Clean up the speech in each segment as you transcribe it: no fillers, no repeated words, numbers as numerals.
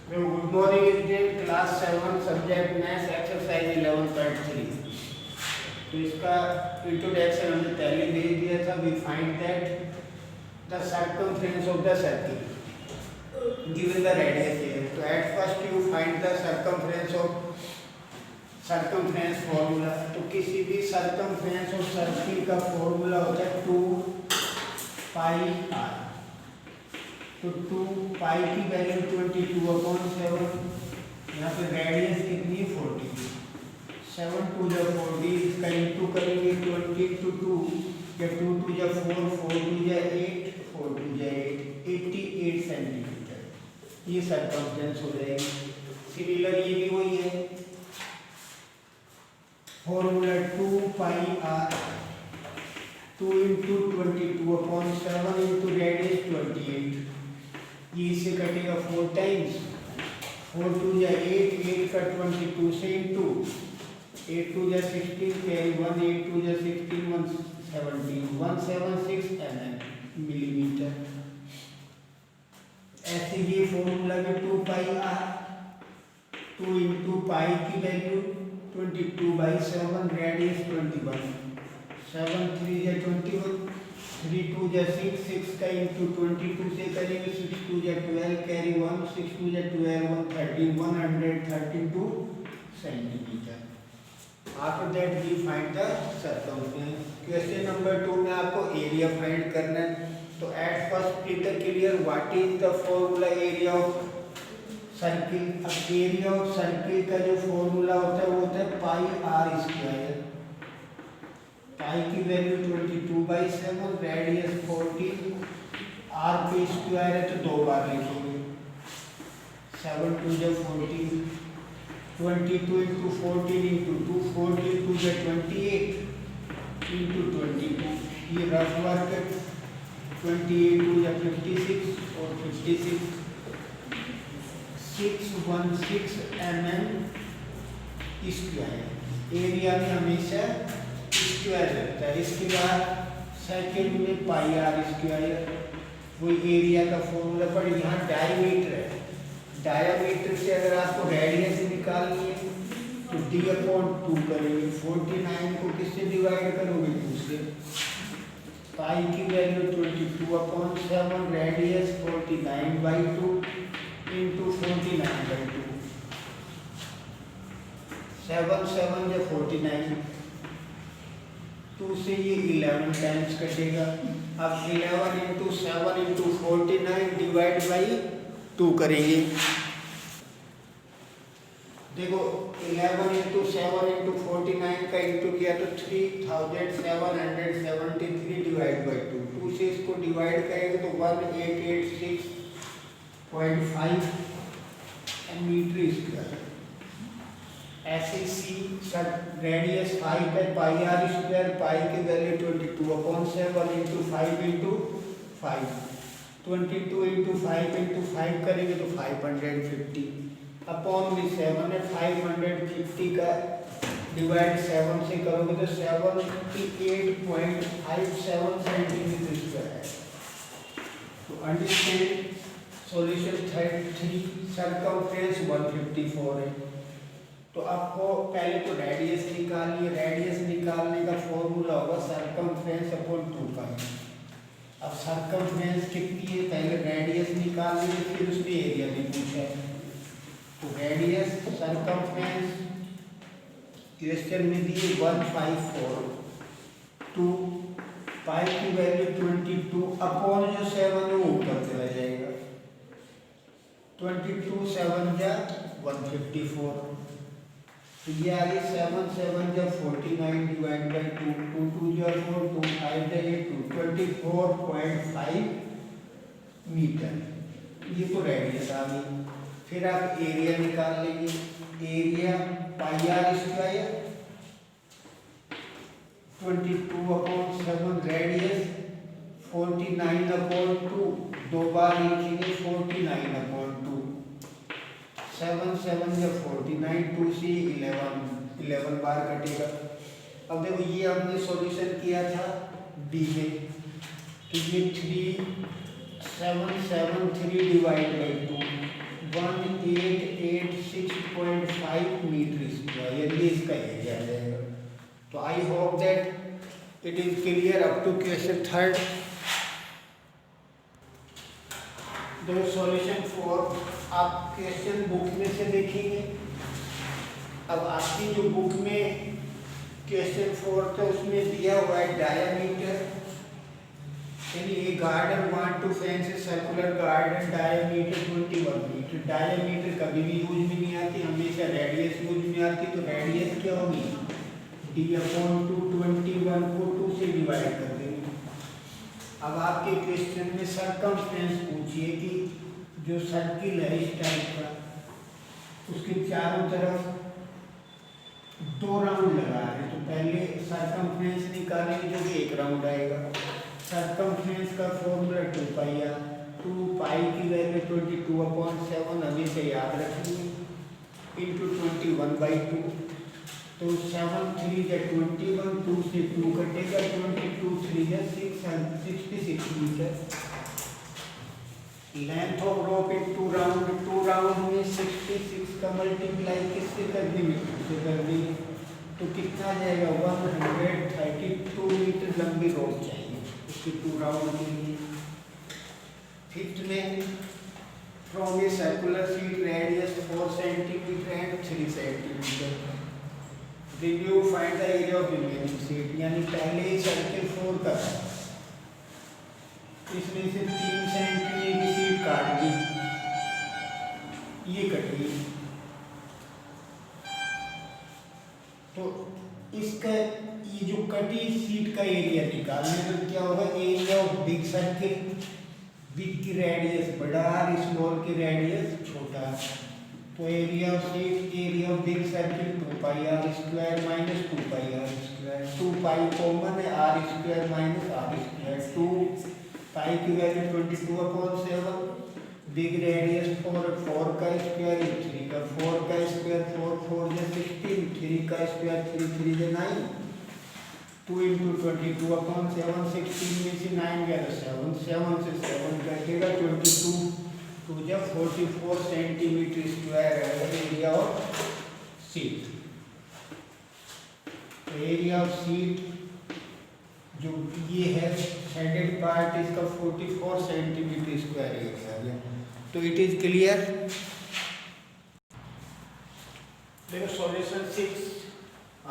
Good morning student, class 7 subject maths exercise 11.3। तो इसका introduction हमने पहले दे दिया था। We find that the circumference of the circle given the radius है। तो at first you find the circumference formula. तो किसी भी सर्कमफ्रेंस ऑफ सर्किल का फॉर्मूला होता है 2 पाई आर। तो 2 पाई की वैल्यू 22/7। यहाँ पे रेडियस कितनी है 40। 7 2 जा 40, इसका इंटू करेंगे 20 × 2 या 2 2 जा 4, 4 2 जा 8, 4 2 जा 8, 88 सेंटीमीटर ये सर्कमफ्रेंस हो जाएगी। सिमिलर ये भी वही है formula 2 pi r 2 × 22/7 into radius 28। ये इससे कटेगा 4 टाइम्स, 4 2 जा 8, 8 का 22 से इंटू 8 2 जा 16 कैरी 1, 8 2 जा 16 117 176 मिलीमीटर। ऐसे ये फॉर्मूला में 2 पाई आर 2 × पाई की वैल्यू 22/7 रेडियस 21 7 3 जा 21 3 2 जा 6 6 का इंटू 22 से करेंगे 6 2 जा 12 कैरी 1 6 2 जा 12 113 132 centimetre. After that we find the circumference. Question number 2 में आपको एरिया फाइंड करना है। तो at first clear clear what is the formula area of circle. अब एरिया ऑफ सर्किल का जो फॉर्मूला होता है वो होता है पाई आर स्क्वायर। पाई की वैल्यू 22/7 रेडियस 40 आर पे स्क्वायर है तो 2 बार लिखेंगे। 7 2 जा 14 22 × 14 × 2 14 2 जा 28 × 22 ये रफ वर्क है। 28 2 जा 56 और 56 616 स्क्वायर। एरिया में हमेशा स्क्वायर लगता है। इसके बाद सेकंड में पाई आर स्क्वायर वही एरिया का फॉर्मूला। पर यहाँ डायमीटर है, डायमीटर से अगर आपको रेडियस निकालनी है तो d/2 करेंगे। 49 को किससे डिवाइड करोगे 2 से। पाई की वैल्यू 22/7 रेडियस 49/2 इंटू 49/2 7 7 या 49 2 से ये 11 टाइम्स कटेगा। अब 11 × 7 × 49 डिवाइड बाई 2 करेंगे। देखो 11 × 7 × 49 का इंटू किया तो 3773 डिवाइड बाई 2। 2 से इसको डिवाइड करेंगे तो 1886.5 मीटर स्क्वायर। ऐसे सी रेडियस 5 है पाई आर स्क्वायर। पाई की वैल्यू 22/7 इंटू 5 × 5 22 × 5 × 5 करेंगे तो 550 अपॉन में 7 है। 550 का डिवाइड 7 से करोगे तो 78.57 सेंटीमीटर स्क्वायर है। तो अंडरस्टैंड सॉल्यूशन 3 सर्कमफ्रेंस 154 है। तो आपको पहले तो रेडियस निकालनी है। रेडियस निकालने का फॉर्मूला होगा सर्कमफ्रेंस अपॉन 2 पाई। अब सर्कमफ्रेंस कितनी है पहले रेडियस निकाल लेंगे, फिर उसने एरिया भी पूछा है। तो रेडियस सर्कमफ्रेंस क्वेश्चन में दी 154 2 पाई की वैल्यू 22 अपॉन जो 7 है वो ऊपर चला जाएगा। 22 7 जा 154 तो ये आ गई 7 7 जा 49 डिवाइड बाई 2 2 2 जा 4 2 5 जा 8 24.5 मीटर। ये तो रेडियस आ गई। फिर आप एरिया निकाल लेंगे। Area pi r square 22/7 radius 49/2 2 बार लिखेंगे 49/2 7 7 या 49 2 से 11 बार कटेगा। अब देखो ये हमने सॉल्यूशन किया था बी में तो ये 3 7 7 3 डिवाइड बाई 2 1 8 इसका एरिया आ जाएगा। तो I hope that it is clear up to question third. दो सॉल्यूशन फॉर आप क्वेश्चन बुक में से देखेंगे। अब आपकी जो बुक में क्वेश्चन 4 था उसमें दिया हुआ है डायमीटर, यानी a garden want to fence a circular garden diameter 21 metre. Diameter कभी भी यूज में नहीं आती, हमेशा रेडियस यूज में आती। तो रेडियस क्या होगी, d/2 21 को 2 से डिवाइड कर देंगे। अब आपके क्वेश्चन में सरकमफ्रेंस पूछिए कि जो सर्किल है इस टाइप का, उसके चारों तरफ 2 राउंड लगा रहे हैं। तो पहले सरकमफ्रेंस निकालेंगे जो कि 1 राउंड आएगा। सरकमफ्रेंस का फॉर्मूला 2 पाई है। 2 पाई की वैल्यू 22/7 हमेशा याद रखेंगे, इंटू 21/2। तो 7 3 या 21, 2 से 2 कटेगा, 22 3 या 66 मीटर। Length of rope in 2 round में 66 का मल्टीप्लाई किससे कर देंगे, 2 से कर देंगे। तो कितना जाएगा, 132 मीटर लंबी रोप चाहिए उसके 2 राउंड के लिए। फिफ्थ में from a circular sheet radius 4 centimetre and 3 centimetre review find the area of remaining sheet. यानी पहले ही सर्किल 4 का था, इसमें से 3 सेंटीमीटर की शीट काट दी, ये कटी। तो इसका ये जो कटी शीट का एरिया निकालने में क्या होगा, area of big circle, big की रेडियस बड़ा और स्मॉल की रेडियस छोटा। तो area of sheet, area of big circle 2πr² minus 2πr²। 2 pi common है, r² माइनस r²। 2 पाई की वैल्यू 22/7, बिग रेडियस 4 का स्क्वायर, 3 का 4 का स्क्वायर, 4 4 या 16, 3 का स्क्वायर 3 3 या 9। 2 × 22/7, 16 में से 9 गया तो 7, 7 से 7 कटेगा, 22 2 या 44 सेंटीमीटर स्क्वायर है area of sheet. Area of sheet जो ये है शेडेड पार्ट, इसका 44 सेंटीमीटर स्क्वायर एरिया आ गया। तो इट इज क्लियर। देखो सॉल्यूशन 6,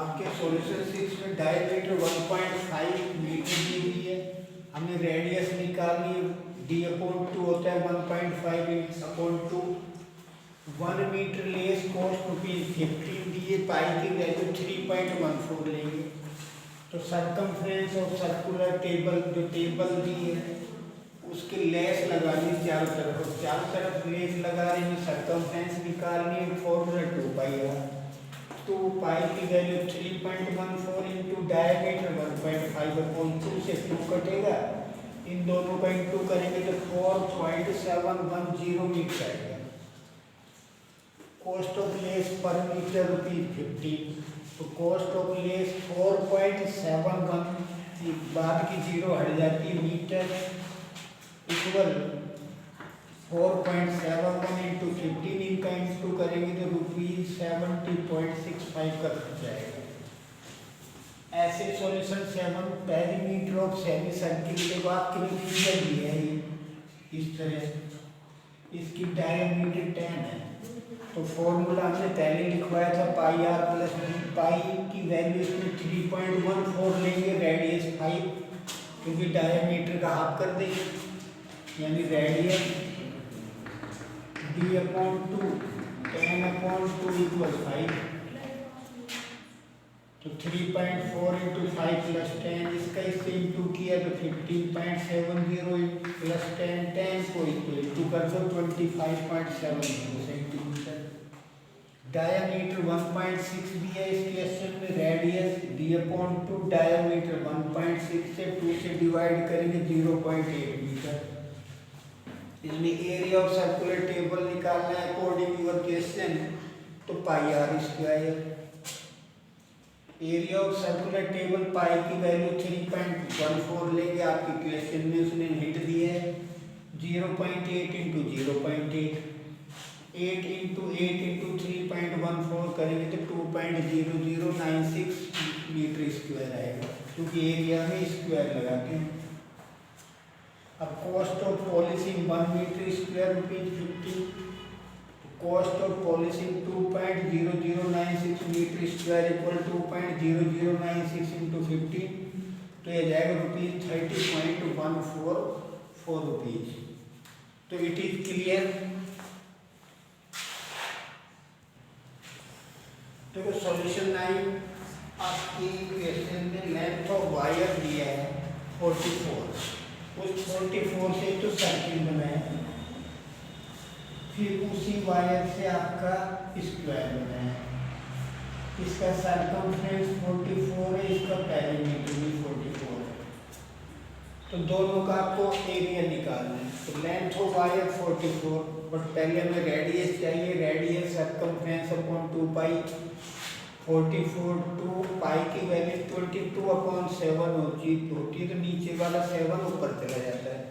आपके सॉल्यूशन 6 में डायमीटर 1.5 मीटर दी हुई है, हमें रेडियस निकालनी है, d/2 होता है 1.5/2। 1 मीटर लेस कॉस्ट ₹15 दिए, पाई की वैल्यू 3.14 लेंगे। तो सरकमफ्रेंस ऑफ सर्कुलर टेबल, जो टेबल दी है उसके लेस लगानी चारों तरफ लेस लगा रहे हैं, सरकमफ्रेंस निकालनी है। फॉर्मूला 2 पाई है। 2 पाई की वैल्यू 3.14 इंटू डायमीटर 1.5/2 से 2 कटेगा, इन दोनों का इंटू करेंगे तो 4.710 मीटर आएगा। कॉस्ट ऑफ लेस पर मीटर ₹15। तो कॉस्ट ऑफ लेस 4.71, बाद की 0 हट जाती है, मीटर इक्वल 4.71 इंटू 15, इनका इंटू करेंगे तो ₹70.65 का खर्च आएगा। ऐसे solution 7 perimeter of semi circle के बाद के लिए फिगर भी है इस तरह, इसकी डायमीटर 10 है। तो फॉर्मूला हमने पहले लिखवाया था πr + d, पाई की वैल्यू इसमें 3.14 लेंगे, रेडियस 5 क्योंकि डायमीटर का हाफ कर देंगे, यानी रेडियस d/2 10/2 = 5। तो 3.4 × 5 + 10, इसका इससे इंटू किया तो 15.70 + 10, 10 को इंटू कर दो 25.70 सेंटीमीटर। डायमीटर 1.6 दिया इस क्वेश्चन में, रेडियस d/2 डायमीटर 1.6 से 2 से डिवाइड करेंगे 0.8 मीटर। इसमें एरिया ऑफ सर्कुलर टेबल निकालना है अकॉर्डिंग यूर क्वेश्चन, तो πr²। Area of circular table pi की वैल्यू 3.14 लेंगे, आपके क्वेश्चन में उसने हिंट दिया है 0.8 × 0.8। 8 × करेंगे तो 2.0096 मीटर स्क्वायर आएगा, क्योंकि एरिया में स्क्वायर लगाते हैं। अब cost of polishing 1 metre square ₹50, cost of polishing 2.0096 metre square equal 2.0096 × 50, तो ये जाएगा ₹30.144। तो इट इज क्लियर। देखो सॉल्यूशन 9 आपकी क्वेश्चन में लेंथ ऑफ वायर दिया है 44, उस 44 से तो सर्किल बनाया, फिर उसी वायर से आपका स्क्वायर बनाया, इसका सरकमफ्रेंस 44 है, इसका पेरीमीटर भी 44 है, तो दोनों का आपको एरिया निकालना है। तो लेंथ ऑफ वायर 44, बट पहले हमें रेडियस चाहिए, रेडियस सरकमफ्रेंस अपॉन 2 पाई, 44 2 पाई की वैल्यू 22/7 होती है, तो नीचे वाला 7 ऊपर चला जाता है।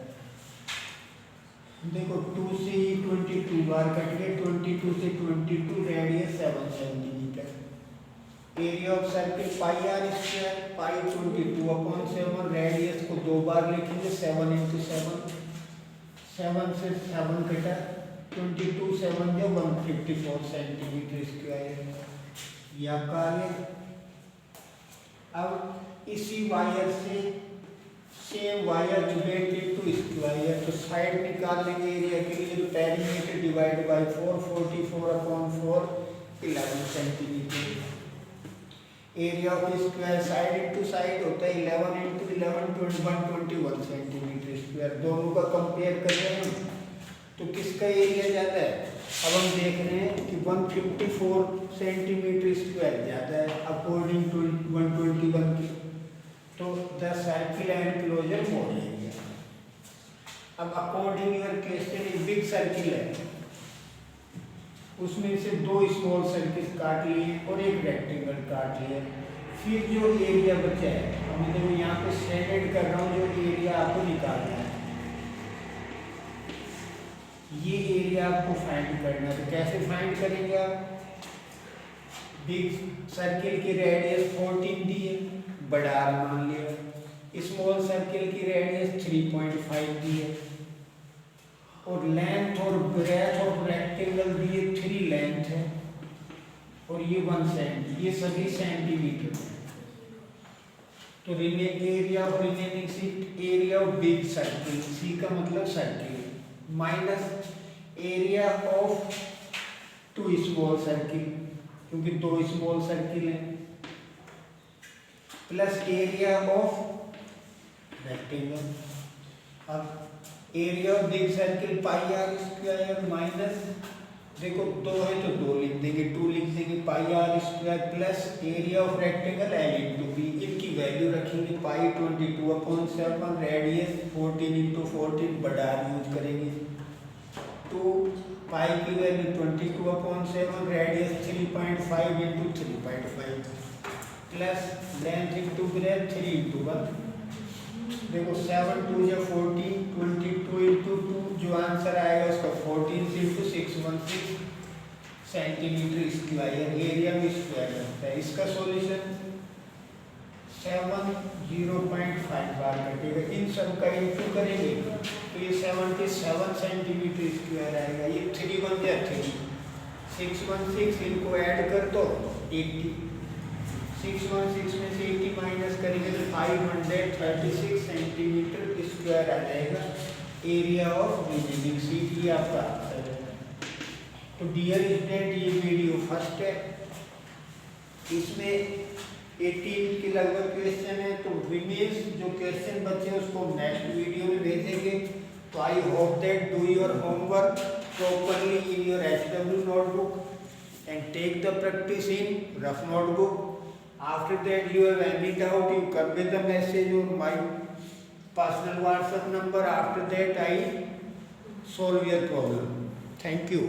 देखो 2 से 22 बार कट गए, 22 से 22, radius 7 centimetre. Area of circle pi r square, pi 22/7, radius को 2 बार लिखेंगे, 7 × 7, 7 से 7 कटा, 22 7 जो 154 सेंटीमीटर स्क्वायर, ये आपका आ गया। अब इसी वायर से same wire related to square, तो साइड निकाल लेंगे एरिया के लिए, तो perimeter divide by 4, 44/4 11 centimetre. Area of square side into side होता है 11 × 11 121 सेंटीमीटर स्क्वायर। दोनों का कंपेयर कर रहे हैं, तो किसका एरिया ज़्यादा है? अब हम देख रहे हैं कि 154 सेंटीमीटर स्क्वायर ज़्यादा है अकॉर्डिंग टू 121 की, तो the circle and closure more area. अब अकॉर्डिंग योर क्वेश्चन एक बिग सर्किल है, उसमें से 2 स्मॉल सर्किल काट लिए और एक रेक्टेंगल काट लिया, फिर जो एरिया बचा है, अब मैं यहाँ पे शेडेड कर रहा हूँ, जो एरिया आपको निकालना है, ये एरिया आपको फाइंड करना है। तो कैसे फाइंड करेंगे आप? बिग सर्किल की रेडियस 14 दी है, बड़ा आर मान लिया, स्मॉल सर्किल की रेडियस 3.5 दी है, और लेंथ और ब्रेथ ऑफ रेक्टेंगल दी है 3 लेंथ है, और ये 1 सेंटी, ये सभी सेंटीमीटर है। तो area of remaining sheet, area of big circle, C का मतलब circle, minus area of 2 small circle, क्योंकि 2 स्मॉल सर्किल है, प्लस एरिया ऑफ रेक्टेंगल। अब area of big circle pi r square minus, देखो 2 है तो 2 लिख देंगे, 2 लिख देंगे, पाई r square plus area of rectangle l × b, इनकी वैल्यू रखेंगे, पाई 22/7, रेडियस 14 × 14, बड़ा r यूज करेंगे, 2 पाई की value 22/7, radius 3.5 × 3.5, plus length × breadth 3 × 1। देखो 7 2 या 14, 22 × 2, जो आंसर आएगा उसका 14 × 616 सेंटीमीटर स्क्वायर, एरिया में स्क्वायर लगता है। इसका सॉल्यूशन 0.5 बार कटेगा, इन सब का इंटू करेंगे तो ये 77 सेंटीमीटर स्क्वायर आएगा। ये 3 1 या 3, 616, इनको ऐड कर दो 80, 616 में से 80 माइनस करेंगे तो 536 सेंटीमीटर स्क्वायर आ जाएगा एरिया ऑफ रिमेनिंग सीट, ये आपका आंसर है। तो डियर स्टूडेंट, ये वीडियो फर्स्ट है, इसमें 18 के लगभग क्वेश्चन है, तो रिमेन्स जो क्वेश्चन बचे उसको नेक्स्ट वीडियो में भेजेंगे। तो I hope that do your homework properly in your HW notebook and take the practice in rough notebook. After that you have any doubt, you convey the message on my personal WhatsApp number. After that I solve your problem. Thank you.